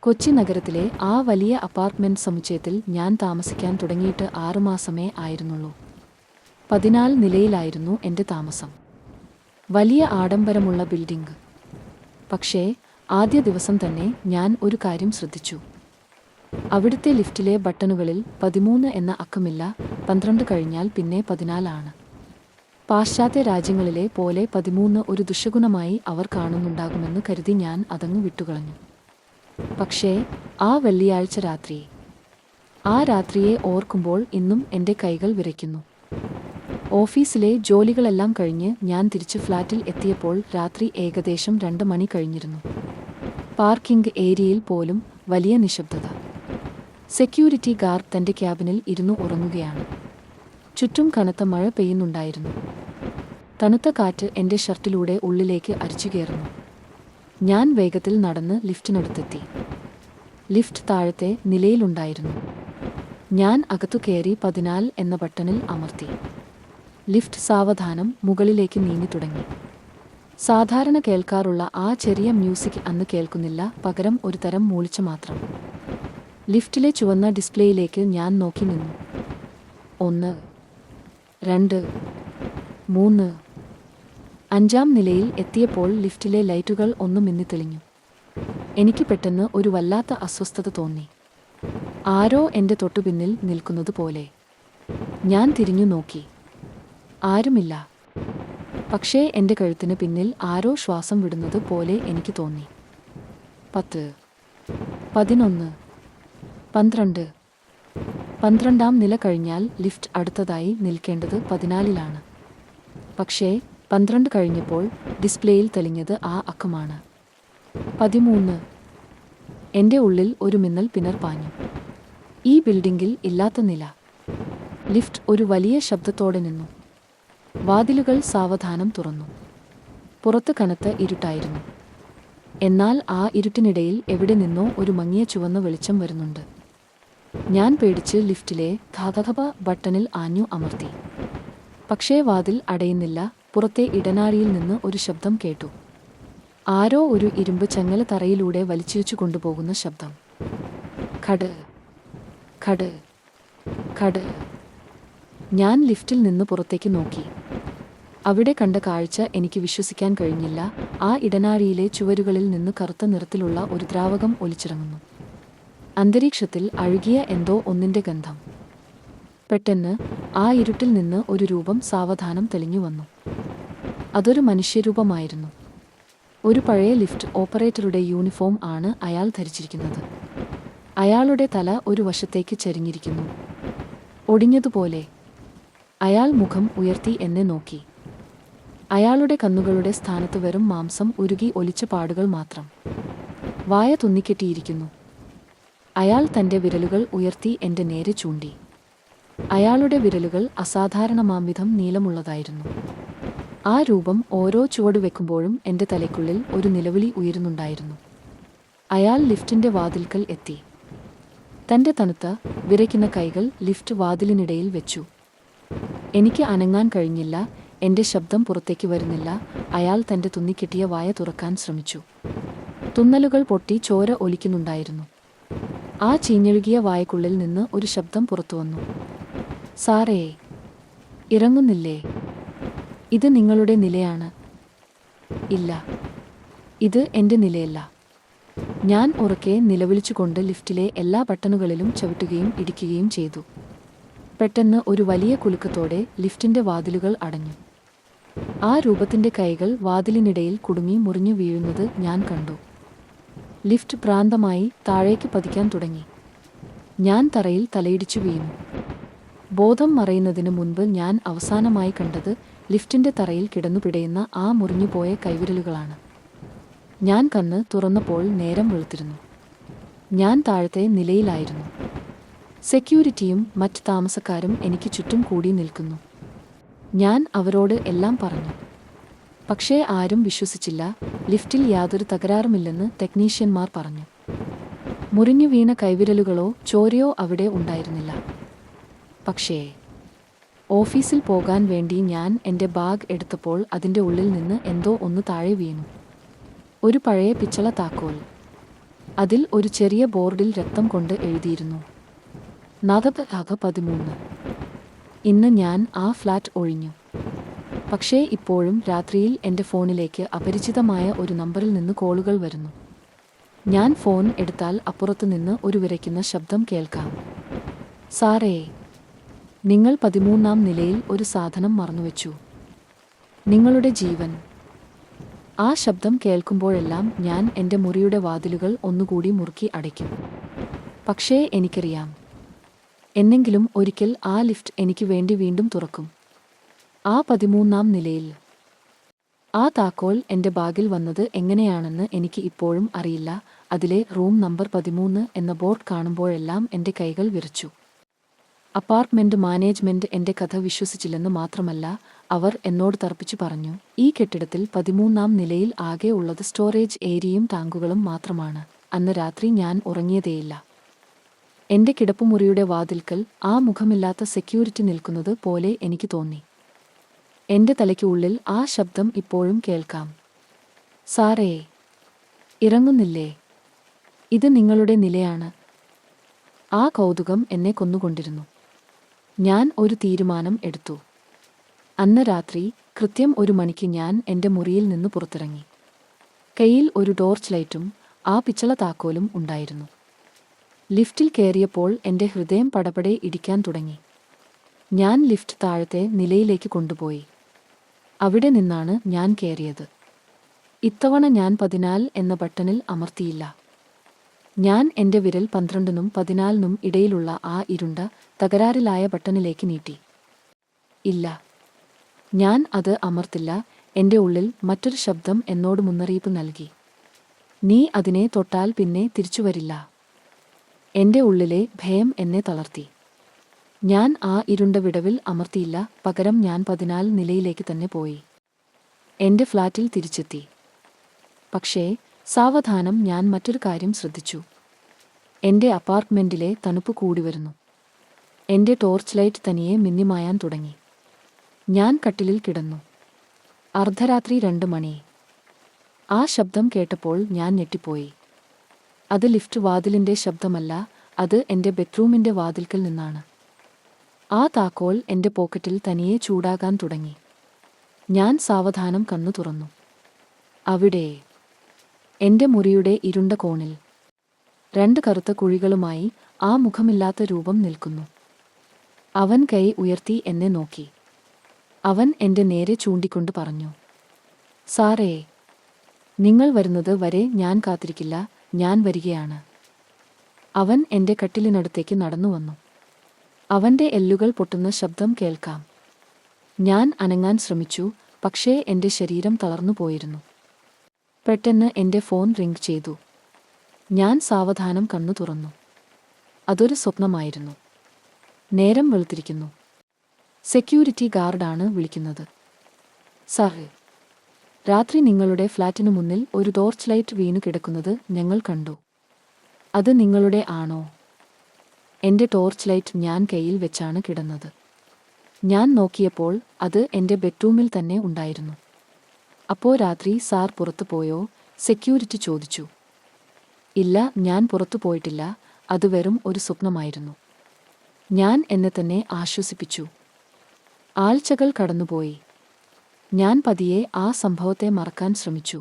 കൊച്ചി നഗരത്തിലെ ആ വലിയ അപ്പാർട്ട്മെന്റ് സമുച്ചയത്തിൽ ഞാൻ താമസിക്കാൻ തുടങ്ങിയിട്ട് 6 മാസമേ ആയിരുന്നുള്ളൂ. 14 നിലയിലായിരുന്നു എന്റെ താമസം. വലിയ ആഡംബരമുള്ള ബിൽഡിംഗ്. പക്ഷേ ആദ്യ ദിവസം തന്നെ ഞാൻ ഒരു കാര്യം ശ്രദ്ധിച്ചു. അവിടുത്തെ ലിഫ്റ്റിലെ ബട്ടണുകളിൽ 13 എന്ന അക്കമില്ല. 12 കഴിഞ്ഞാൽ പിന്നെ 14 ആണ്. പാശ്ചാത്യ രാജ്യങ്ങളിലെ പോലെ 13 ഒരു ദുശഗുണമായി അവർ കാണുന്നുണ്ടാകുമെന്ന് കരുതി ഞാൻ അതങ്ങ് വിട്ടുകളഞ്ഞു. പക്ഷേ ആ വെള്ളിയാഴ്ച രാത്രി, ആ രാത്രിയെ ഓർക്കുമ്പോൾ ഇന്നും എൻ്റെ കൈകൾ വിറയ്ക്കുന്നു. ഓഫീസിലെ ജോലികളെല്ലാം കഴിഞ്ഞ് ഞാൻ തിരിച്ച് ഫ്ലാറ്റിൽ എത്തിയപ്പോൾ രാത്രി ഏകദേശം 2 മണി കഴിഞ്ഞിരുന്നു. പാർക്കിംഗ് ഏരിയയിൽ പോലും വലിയ നിശബ്ദത. സെക്യൂരിറ്റി ഗാർഡ് തൻ്റെ ക്യാബിനിൽ ഇരുന്നു ഉറങ്ങുകയാണ്. ചുറ്റും കനത്ത മഴ പെയ്യുന്നുണ്ടായിരുന്നു. തണുത്ത കാറ്റ് എൻ്റെ ഷർട്ടിലൂടെ ഉള്ളിലേക്ക് അരിച്ചുകയറുന്നു. ഞാൻ വേഗത്തിൽ നടന്ന് ലിഫ്റ്റിനടുത്തെത്തി. ലിഫ്റ്റ് താഴത്തെ നിലയിലുണ്ടായിരുന്നു. ഞാൻ അകത്തു കയറി 14 എന്ന ബട്ടണിൽ അമർത്തി. ലിഫ്റ്റ് സാവധാനം മുകളിലേക്ക് നീങ്ങി തുടങ്ങി. സാധാരണ കേൾക്കാറുള്ള ആ ചെറിയ മ്യൂസിക് അന്ന് കേൾക്കുന്നില്ല, പകരം ഒരു തരം മൂളിച്ച മാത്രം. ലിഫ്റ്റിലെ ചുവന്ന ഡിസ്പ്ലേയിലേക്ക് ഞാൻ നോക്കി നിന്നു. 1, 2, 3. 5-ാം നിലയിൽ എത്തിയപ്പോൾ ലിഫ്റ്റിലെ ലൈറ്റുകൾ ഒന്ന് മിന്നിത്തെളിഞ്ഞു. എനിക്ക് പെട്ടെന്ന് ഒരു വല്ലാത്ത അസ്വസ്ഥത തോന്നി. ആരോ എൻ്റെ തൊട്ടുപിന്നിൽ നിൽക്കുന്നത് പോലെ. ഞാൻ തിരിഞ്ഞു നോക്കി. ആരുമില്ല. പക്ഷേ എൻ്റെ കഴുത്തിന് പിന്നിൽ ആരോ ശ്വാസം വിടുന്നത് പോലെ എനിക്ക് തോന്നി. 10, 11, 12. 12-ാം നില കഴിഞ്ഞാൽ ലിഫ്റ്റ് അടുത്തതായി നിൽക്കേണ്ടത് 14-ലാണ്. പക്ഷേ 12 കഴിഞ്ഞപ്പോൾ ഡിസ്പ്ലേയിൽ തെളിഞ്ഞത് ആ അക്കമാണ്. 13. എൻ്റെ ഉള്ളിൽ ഒരു മിന്നൽ പിണർ പാഞ്ഞു. ഈ ബിൽഡിംഗിൽ ഇല്ലാത്ത നില. ലിഫ്റ്റ് ഒരു വലിയ ശബ്ദത്തോടെ നിന്നു. വാതിലുകൾ സാവധാനം തുറന്നു. പുറത്ത് കനത്ത ഇരുട്ടായിരുന്നു. എന്നാൽ ആ ഇരുട്ടിനിടയിൽ എവിടെ നിന്നോ ഒരു മങ്ങിയ ചുവന്ന വെളിച്ചം വരുന്നുണ്ട്. ഞാൻ പേടിച്ച് ലിഫ്റ്റിലെ ധാതധപ ബട്ടണിൽ ആഞ്ഞു അമർത്തി. പക്ഷേ വാതിൽ അടയുന്നില്ല. പുറത്തെ ഇടനാഴിയിൽ നിന്ന് ഒരു ശബ്ദം കേട്ടു. ആരോ ഒരു ഇരുമ്പ് ചങ്ങല തറയിലൂടെ വലിച്ചിഴച്ചു കൊണ്ടുപോകുന്ന ശബ്ദം. ഖട് ഖട് ഖട്. ഞാൻ ലിഫ്റ്റിൽ നിന്ന് പുറത്തേക്ക് നോക്കി. അവിടെ കണ്ട കാഴ്ച എനിക്ക് വിശ്വസിക്കാൻ കഴിഞ്ഞില്ല. ആ ഇടനാഴിയിലെ ചുവരുകളിൽ നിന്ന് കറുത്ത നിറത്തിലുള്ള ഒരു ദ്രാവകം ഒലിച്ചിറങ്ങുന്നു. അന്തരീക്ഷത്തിൽ അഴുകിയ എന്തോ ഒന്നിൻ്റെ ഗന്ധം. പെട്ടെന്ന് ആ ഇരുട്ടിൽ നിന്ന് ഒരു രൂപം സാവധാനം തെളിഞ്ഞു വന്നു. അതൊരു മനുഷ്യരൂപമായിരുന്നു. ഒരു പഴയ ലിഫ്റ്റ് ഓപ്പറേറ്ററുടെ യൂണിഫോം ആണ് അയാൾ ധരിച്ചിരിക്കുന്നത്. അയാളുടെ തല ഒരു വശത്തേക്ക് ചരിഞ്ഞിരിക്കുന്നു, ഒടിഞ്ഞതുപോലെ. അയാൾ മുഖം ഉയർത്തി എന്നെ നോക്കി. അയാളുടെ കണ്ണുകളുടെ സ്ഥാനത്ത് വെറും മാംസം ഉരുകി ഒലിച്ച പാടുകൾ മാത്രം. വായ തുന്നിക്കെട്ടിയിരിക്കുന്നു. അയാൾ തൻ്റെ വിരലുകൾ ഉയർത്തി എൻ്റെ നേരെ ചൂണ്ടി. അയാളുടെ വിരലുകൾ അസാധാരണമാംവിധം നീളമുള്ളതായിരുന്നു. ആ രൂപം ഓരോ ചുവടുവെക്കുമ്പോഴും എൻ്റെ തലയ്ക്കുള്ളിൽ ഒരു നിലവിളി ഉയരുന്നുണ്ടായിരുന്നു. അയാൾ ലിഫ്റ്റിൻ്റെ വാതിൽക്കൽ എത്തി. തൻ്റെ തണുത്ത, വിറയ്ക്കുന്ന കൈകൾ ലിഫ്റ്റ് വാതിലിനിടയിൽ വെച്ചു. എനിക്ക് അനങ്ങാൻ കഴിഞ്ഞില്ല. എൻ്റെ ശബ്ദം പുറത്തേക്ക് വരുന്നില്ല. അയാൾ തൻ്റെ തുന്നിക്കെട്ടിയ വായ തുറക്കാൻ ശ്രമിച്ചു. തുന്നലുകൾ പൊട്ടി ചോര ഒലിക്കുന്നുണ്ടായിരുന്നു. ആ ചീഞ്ഞൊഴുകിയ വായക്കുള്ളിൽ നിന്ന് ഒരു ശബ്ദം പുറത്തുവന്നു. സാറേ, ഇറങ്ങുന്നില്ലേ? ഇത് നിങ്ങളുടെ നിലയാണ്. ഇല്ല, ഇത് എൻ്റെ നിലയല്ല. ഞാൻ ഉറക്കെ നിലവിളിച്ചുകൊണ്ട് ലിഫ്റ്റിലെ എല്ലാ ബട്ടണുകളിലും ചവിട്ടുകയും ഇടിക്കുകയും ചെയ്തു. പെട്ടെന്ന് ഒരു വലിയ കുലുക്കത്തോടെ ലിഫ്റ്റിൻ്റെ വാതിലുകൾ അടഞ്ഞു. ആ രൂപത്തിൻ്റെ കൈകൾ വാതിലിനിടയിൽ കുടുങ്ങി മുറിഞ്ഞു വീഴുന്നത് ഞാൻ കണ്ടു. ലിഫ്റ്റ് ഭ്രാന്തമായി താഴേക്ക് പതിക്കാൻ തുടങ്ങി. ഞാൻ തറയിൽ തലയിടിച്ചു വീണു. ബോധം മറയുന്നതിന് മുൻപ് ഞാൻ അവസാനമായി കണ്ടത് ലിഫ്റ്റിൻ്റെ തറയിൽ കിടന്നു പിടയുന്ന ആ മുറിഞ്ഞുപോയ കൈവിരലുകളാണ്. ഞാൻ കണ്ണ് തുറന്നപ്പോൾ നേരം വെളുത്തിരുന്നു. ഞാൻ താഴത്തെ നിലയിലായിരുന്നു. സെക്യൂരിറ്റിയും മറ്റ് താമസക്കാരും എനിക്ക് ചുറ്റും കൂടി നിൽക്കുന്നു. ഞാൻ അവരോട് എല്ലാം പറഞ്ഞു. പക്ഷേ ആരും വിശ്വസിച്ചില്ല. ലിഫ്റ്റിൽ യാതൊരു തകരാറുമില്ലെന്ന് ടെക്നീഷ്യന്മാർ പറഞ്ഞു. മുറിഞ്ഞു വീണ കൈവിരലുകളോ ചോരയോ അവിടെ ഉണ്ടായിരുന്നില്ല. പക്ഷേ ഓഫീസിൽ പോകാൻ വേണ്ടി ഞാൻ എൻ്റെ ബാഗ് എടുത്തപ്പോൾ അതിൻ്റെ ഉള്ളിൽ നിന്ന് എന്തോ ഒന്ന് താഴെ വീണു. ഒരു പഴയ പിച്ചള താക്കോൽ. അതിൽ ഒരു ചെറിയ ബോർഡിൽ രക്തം കൊണ്ട് എഴുതിയിരുന്നു, നവംബർ 13. ഇന്ന് ഞാൻ ആ ഫ്ലാറ്റ് ഒഴിഞ്ഞു. പക്ഷേ ഇപ്പോഴും രാത്രിയിൽ എൻ്റെ ഫോണിലേക്ക് അപരിചിതമായ ഒരു നമ്പറിൽ നിന്ന് കോളുകൾ വരുന്നു. ഞാൻ ഫോൺ എടുത്താൽ അപ്പുറത്തുനിന്ന് ഒരു വിറയ്ക്കുന്ന ശബ്ദം കേൾക്കാം. സാറേ, നിങ്ങൾ 13-ാം നിലയിൽ ഒരു സാധനം മറന്നുവെച്ചു. നിങ്ങളുടെ ജീവൻ. ആ ശബ്ദം കേൾക്കുമ്പോഴെല്ലാം ഞാൻ എൻ്റെ മുറിയുടെ വാതിലുകൾ ഒന്നുകൂടി മുറുക്കി അടയ്ക്കും. പക്ഷേ എനിക്കറിയാം, എന്നെങ്കിലും ഒരിക്കൽ ആ ലിഫ്റ്റ് എനിക്ക് വേണ്ടി വീണ്ടും തുറക്കും. ആ 13-ാം നിലയിൽ. ആ താക്കോൽ എൻ്റെ ബാഗിൽ വന്നത് എങ്ങനെയാണെന്ന് എനിക്ക് ഇപ്പോഴും അറിയില്ല. അതിലെ റൂം നമ്പർ 13 എന്ന ബോർഡ് കാണുമ്പോഴെല്ലാം എൻ്റെ കൈകൾ വിറച്ചു. അപ്പാർട്ട്മെന്റ് മാനേജ്മെന്റ് എൻ്റെ കഥ വിശ്വസിച്ചില്ലെന്ന് മാത്രമല്ല, അവർ എന്നോട് തർപ്പിച്ചു പറഞ്ഞു, ഈ കെട്ടിടത്തിൽ 13-ാം നിലയിൽ ആകെ ഉള്ളത് സ്റ്റോറേജ് ഏരിയയും ടാങ്കുകളും മാത്രമാണ്. അന്ന് രാത്രി ഞാൻ ഉറങ്ങിയതേയില്ല. എൻ്റെ കിടപ്പുമുറിയുടെ വാതിൽക്കൽ ആ മുഖമില്ലാത്ത സെക്യൂരിറ്റി നിൽക്കുന്നത് പോലെ എനിക്ക് തോന്നി. എൻ്റെ തലയ്ക്കുള്ളിൽ ആ ശബ്ദം ഇപ്പോഴും കേൾക്കാം. സാറേ, ഇറങ്ങുന്നില്ലേ? ഇത് നിങ്ങളുടെ നിലയാണ്. ആ കൗതുകം എന്നെ കൊന്നുകൊണ്ടിരുന്നു. ഞാൻ ഒരു തീരുമാനം എടുത്തു. അന്ന് രാത്രി കൃത്യം 1 മണിക്ക് ഞാൻ എൻ്റെ മുറിയിൽ നിന്ന് പുറത്തിറങ്ങി. കയ്യിൽ ഒരു ടോർച്ച് ലൈറ്റും ആ പിച്ചള താക്കോലും ഉണ്ടായിരുന്നു. ലിഫ്റ്റിൽ കയറിയപ്പോൾ എൻ്റെ ഹൃദയം പടപടെ ഇടിക്കാൻ തുടങ്ങി. ഞാൻ ലിഫ്റ്റ് താഴത്തെ നിലയിലേക്ക് കൊണ്ടുപോയി. അവിടെ നിന്നാണ് ഞാൻ കയറിയത്. ഇത്തവണ ഞാൻ 14 എന്ന ബട്ടണിൽ അമർത്തിയില്ല. ഞാൻ എൻ്റെ വിരൽ 12-നും 14-നും ഇടയിലുള്ള ആ ഇരുണ്ട, തകരാറിലായ ബട്ടണിലേക്ക് നീട്ടി. ഇല്ല, ഞാൻ അത് അമർത്തില്ല. എൻ്റെ ഉള്ളിൽ മറ്റൊരു ശബ്ദം എന്നോട് മുന്നറിയിപ്പ് നൽകി. നീ അതിനെ തൊട്ടാൽ പിന്നെ തിരിച്ചുവരില്ല. എൻ്റെ ഉള്ളിലെ ഭയം എന്നെ തളർത്തി. ഞാൻ ആ ഇരുണ്ട വിടവിൽ അമർത്തിയില്ല. പകരം ഞാൻ 14 നിലയിലേക്ക് തന്നെ പോയി. എൻ്റെ ഫ്ലാറ്റിൽ തിരിച്ചെത്തി. പക്ഷേ സാവധാനം ഞാൻ മറ്റൊരു കാര്യം ശ്രദ്ധിച്ചു. എൻ്റെ അപ്പാർട്ട്മെന്റിലെ തണുപ്പ് കൂടി വരുന്നു. എൻ്റെ ടോർച്ച് ലൈറ്റ് തനിയെ മിന്നിമായാൻ തുടങ്ങി. ഞാൻ കട്ടിലിൽ കിടന്നു. അർദ്ധരാത്രി 2 മണി. ആ ശബ്ദം കേട്ടപ്പോൾ ഞാൻ ഞെട്ടിപ്പോയി. അത് ലിഫ്റ്റ് വാതിലിൻ്റെ ശബ്ദമല്ല, അത് എൻ്റെ ബെഡ്റൂമിൻ്റെ വാതിൽക്കൽ നിന്നാണ്. ആ താക്കോൽ എൻ്റെ പോക്കറ്റിൽ തനിയെ ചൂടാകാൻ തുടങ്ങി. ഞാൻ സാവധാനം കണ്ണു തുറന്നു. അവിടെ, എൻ്റെ മുറിയുടെ ഇരുണ്ട കോണിൽ 2 കറുത്ത കുഴികളുമായി ആ മുഖമില്ലാത്ത രൂപം നിൽക്കുന്നു. അവൻ കൈ ഉയർത്തി എന്നെ നോക്കി. അവൻ എൻ്റെ നേരെ ചൂണ്ടിക്കൊണ്ട് പറഞ്ഞു, സാറേ, നിങ്ങൾ വരുന്നത് വരെ ഞാൻ കാത്തിരിക്കില്ല. ഞാൻ വരികയാണ്. അവൻ എൻ്റെ കട്ടിലിനടുത്തേക്ക് നടന്നു വന്നു. അവൻ്റെ എല്ലുകൾ പൊട്ടുന്ന ശബ്ദം കേൾക്കാം. ഞാൻ അനങ്ങാൻ ശ്രമിച്ചു, പക്ഷേ എൻ്റെ ശരീരം തളർന്നുപോയിരുന്നു. പെട്ടെന്ന് എൻ്റെ ഫോൺ റിംഗ് ചെയ്തു. ഞാൻ സാവധാനം കണ്ണു തുറന്നു. അതൊരു സ്വപ്നമായിരുന്നു. നേരം വെളുത്തിരിക്കുന്നു. സെക്യൂരിറ്റി ഗാർഡാണ് വിളിക്കുന്നത്. സാർ, രാത്രി നിങ്ങളുടെ ഫ്ലാറ്റിനു മുന്നിൽ ഒരു ടോർച്ച് ലൈറ്റ് വീണു കിടക്കുന്നത് ഞങ്ങൾ കണ്ടു. അത് നിങ്ങളുടെ ആണോ? എൻ്റെ ടോർച്ച് ലൈറ്റ് ഞാൻ കയ്യിൽ വെച്ചാണ് കിടന്നത്. ഞാൻ നോക്കിയപ്പോൾ അത് എൻ്റെ ബെഡ്റൂമിൽ തന്നെ ഉണ്ടായിരുന്നു. അപ്പോ രാത്രി സാർ പുറത്തു പോയോ? സെക്യൂരിറ്റി ചോദിച്ചു. ഇല്ല, ഞാൻ പുറത്തു പോയിട്ടില്ല. അത് വെറും ഒരു സ്വപ്നമായിരുന്നു. ഞാൻ എന്നെ തന്നെ ആശ്വസിപ്പിച്ചു. ആഴ്ചകൾ കടന്നുപോയി. ഞാൻ പതിയെ ആ സംഭവത്തെ മറക്കാൻ ശ്രമിച്ചു.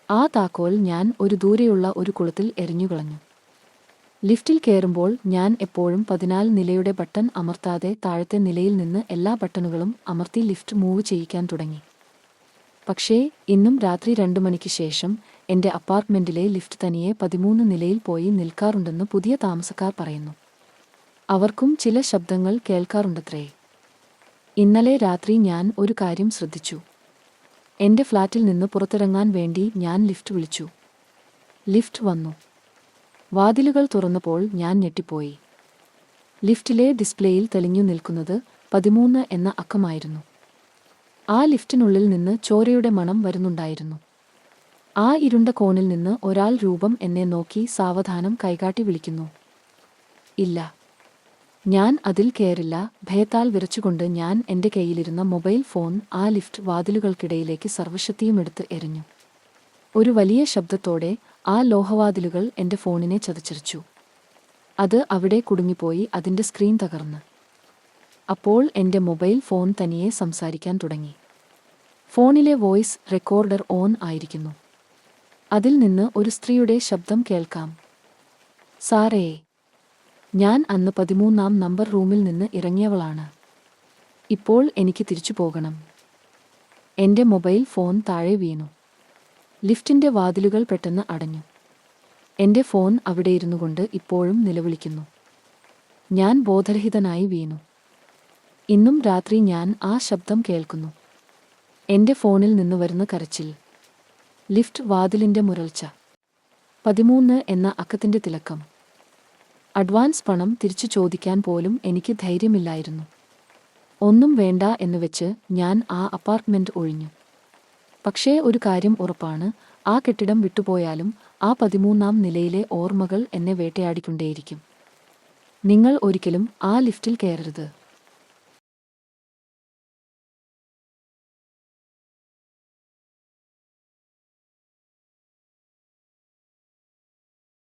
ആ താക്കോൽ ഞാൻ ഒരു ദൂരെയുള്ള ഒരു കുളത്തിൽ എറിഞ്ഞുകളഞ്ഞു. ലിഫ്റ്റിൽ കയറുമ്പോൾ ഞാൻ എപ്പോഴും 14 നിലയുടെ ബട്ടൺ അമർത്താതെ താഴത്തെ നിലയിൽ നിന്ന് എല്ലാ ബട്ടണുകളും അമർത്തി ലിഫ്റ്റ് മൂവ് ചെയ്യിക്കാൻ തുടങ്ങി. പക്ഷേ ഇന്നും രാത്രി 2 മണിക്ക് ശേഷം എൻ്റെ അപ്പാർട്ട്മെന്റിലെ ലിഫ്റ്റ് തനിയെ 13 നിലയിൽ പോയി നിൽക്കാറുണ്ടെന്ന് പുതിയ താമസക്കാർ പറയുന്നു. അവർക്കും ചില ശബ്ദങ്ങൾ കേൾക്കാറുണ്ടത്രേ. ഇന്നലെ രാത്രി ഞാൻ ഒരു കാര്യം ശ്രദ്ധിച്ചു. എൻ്റെ ഫ്ലാറ്റിൽ നിന്ന് പുറത്തിറങ്ങാൻ വേണ്ടി ഞാൻ ലിഫ്റ്റ് വിളിച്ചു. ലിഫ്റ്റ് വന്നു. വാതിലുകൾ തുറന്നപ്പോൾ ഞാൻ ഞെട്ടിപ്പോയി. ലിഫ്റ്റിലെ ഡിസ്പ്ലേയിൽ തെളിഞ്ഞു നിൽക്കുന്നത് 13 എന്ന അക്കമായിരുന്നു. ആ ലിഫ്റ്റിനുള്ളിൽ നിന്ന് ചോരയുടെ മണം വരുന്നുണ്ടായിരുന്നു. ആ ഇരുണ്ട കോണിൽ നിന്ന് ഒരാൾ രൂപം എന്നെ നോക്കി സാവധാനം കൈകാട്ടി വിളിക്കുന്നു. ഇല്ല, ഞാൻ അതിൽ കയറില്ല. ഭയത്താൽ വിറച്ചുകൊണ്ട് ഞാൻ എൻ്റെ കയ്യിലിരുന്ന മൊബൈൽ ഫോൺ ആ ലിഫ്റ്റ് വാതിലുകൾക്കിടയിലേക്ക് സർവശക്തിയുമെടുത്ത് എറിഞ്ഞു. ഒരു വലിയ ശബ്ദത്തോടെ ആ ലോഹവാതിലുകൾ എൻ്റെ ഫോണിനെ ചതച്ചരിച്ചു. അത് അവിടെ കുടുങ്ങിപ്പോയി, അതിൻ്റെ സ്ക്രീൻ തകർന്ന്. അപ്പോൾ എൻ്റെ മൊബൈൽ ഫോൺ തനിയെ സംസാരിക്കാൻ തുടങ്ങി. ഫോണിലെ വോയിസ് റെക്കോർഡർ ഓൺ ആയിരിക്കുന്നു. അതിൽ നിന്ന് ഒരു സ്ത്രീയുടെ ശബ്ദം കേൾക്കാം. സാറേ, ഞാൻ അന്ന് 13-ാം നമ്പർ റൂമിൽ നിന്ന് ഇറങ്ങിയവളാണ്. ഇപ്പോൾ എനിക്ക് തിരിച്ചു പോകണം. എൻ്റെ മൊബൈൽ ഫോൺ താഴെ വീണു. ലിഫ്റ്റിൻ്റെ വാതിലുകൾ പെട്ടെന്ന് അടഞ്ഞു. എൻ്റെ ഫോൺ അവിടെയിരുന്നുകൊണ്ട് ഇപ്പോഴും നിലവിളിക്കുന്നു. ഞാൻ ബോധരഹിതനായി വീണു. ഇന്നും രാത്രി ഞാൻ ആ ശബ്ദം കേൾക്കുന്നു. എൻ്റെ ഫോണിൽ നിന്ന് വരുന്ന കരച്ചിൽ, ലിഫ്റ്റ് വാതിലിൻ്റെ മുരൾച്ച, 13 എന്ന അക്കത്തിൻ്റെ തിളക്കം. അഡ്വാൻസ് പണം തിരിച്ചു ചോദിക്കാൻ പോലും എനിക്ക് ധൈര്യമില്ലായിരുന്നു. ഒന്നും വേണ്ട എന്നുവെച്ച് ഞാൻ ആ അപ്പാർട്ട്മെന്റ് ഒഴിഞ്ഞു. പക്ഷേ ഒരു കാര്യം ഉറപ്പാണ്, ആ കെട്ടിടം വിട്ടുപോയാലും ആ 13-ാം നിലയിലെ ഓർമ്മകൾ എന്നെ വേട്ടയാടിക്കൊണ്ടേയിരിക്കും. നിങ്ങൾ ഒരിക്കലും ആ ലിഫ്റ്റിൽ കയറരുത്.